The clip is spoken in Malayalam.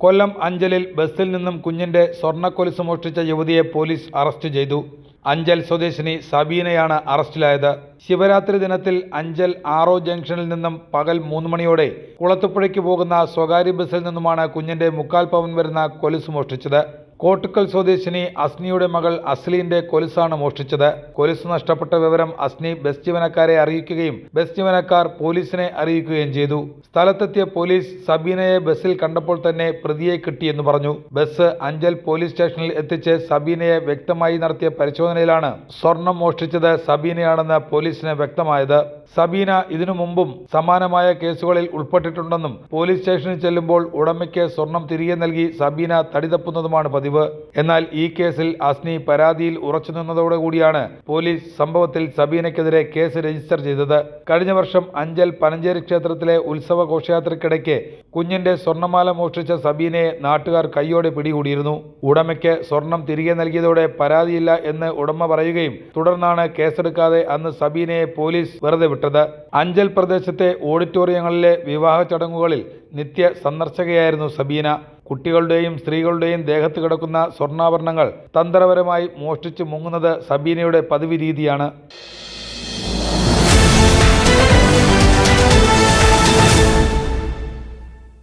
കൊല്ലം അഞ്ചലിൽ ബസ്സിൽ നിന്നും കുഞ്ഞിന്റെ സ്വർണ്ണക്കൊലുസ് മോഷ്ടിച്ച യുവതിയെ പോലീസ് അറസ്റ്റ് ചെയ്തു. അഞ്ചൽ സ്വദേശിനി സബീനയാണ് അറസ്റ്റിലായത്. ശിവരാത്രി ദിനത്തിൽ അഞ്ചൽ ആറോ ജംഗ്ഷനിൽ നിന്നും പകൽ 3 മണിയോടെ കുളത്തുപുഴയ്ക്ക് പോകുന്ന സ്വകാര്യ ബസ്സിൽ നിന്നുമാണ് കുഞ്ഞിന്റെ 1/4 പവൻ വരുന്ന കൊലുസ് മോഷ്ടിച്ചത്. കോട്ടുക്കൽ സ്വദേശിനി അസ്നിയുടെ മകൾ അസ്ലീന്റെ കൊലുസാണ് മോഷ്ടിച്ചത്. കൊലുസ് നഷ്ടപ്പെട്ട വിവരം അസ്നി ബസ് ജീവനക്കാരെ അറിയിക്കുകയും ബസ് ജീവനക്കാർ പോലീസിനെ അറിയിക്കുകയും ചെയ്തു. സ്ഥലത്തെത്തിയ പോലീസ് സബീനയെ ബസ്സിൽ കണ്ടപ്പോൾ തന്നെ പ്രതിയെ കിട്ടിയെന്ന് പറഞ്ഞു. ബസ് അഞ്ചൽ പോലീസ് സ്റ്റേഷനിൽ എത്തിച്ച് സബീനയെ വ്യക്തമായി നടത്തിയ പരിശോധനയിലാണ് സ്വർണം മോഷ്ടിച്ചത് സബീനയാണെന്ന് പോലീസിന് വ്യക്തമായത്. സബീന ഇതിനു മുമ്പും സമാനമായ കേസുകളിൽ ഉൾപ്പെട്ടിട്ടുണ്ടെന്നും പോലീസ് സ്റ്റേഷനിൽ ചെല്ലുമ്പോൾ ഉടമയ്ക്ക് സ്വർണം തിരികെ നൽകി സബീന തടി തപ്പുന്നതുമാണ് പതിവ്. എന്നാൽ ഈ കേസിൽ അസ്നി പരാതിയിൽ ഉറച്ചു നിന്നതോടുകൂടിയാണ് പോലീസ് സംഭവത്തിൽ സബീനയ്ക്കെതിരെ കേസ് രജിസ്റ്റർ ചെയ്തത്. കഴിഞ്ഞ വർഷം അഞ്ചൽ പനഞ്ചേരി ക്ഷേത്രത്തിലെ ഉത്സവ ഘോഷയാത്രയ്ക്കിടയ്ക്ക് കുഞ്ഞിന്റെ സ്വർണ്ണമാല മോഷ്ടിച്ച സബീനയെ നാട്ടുകാർ കൈയോടെ പിടികൂടിയിരുന്നു. ഉടമയ്ക്ക് സ്വർണം തിരികെ നൽകിയതോടെ പരാതിയില്ല എന്ന് ഉടമ പറയുകയും തുടർന്നാണ് കേസെടുക്കാതെ അന്ന് സബീനയെ പോലീസ് വെറുതെ വിട്ടത്. അഞ്ചൽ പ്രദേശത്തെ ഓഡിറ്റോറിയങ്ങളിലെ വിവാഹ ചടങ്ങുകളിൽ നിത്യ സന്ദർശകയായിരുന്നു സബീന. കുട്ടികളുടെയും സ്ത്രീകളുടെയും ദേഹത്ത് കിടക്കുന്ന സ്വർണ്ണാഭരണങ്ങൾ തന്ത്രപരമായി മോഷ്ടിച്ച് മുങ്ങുന്നത് സബീനയുടെ പതിവ് രീതിയാണ്.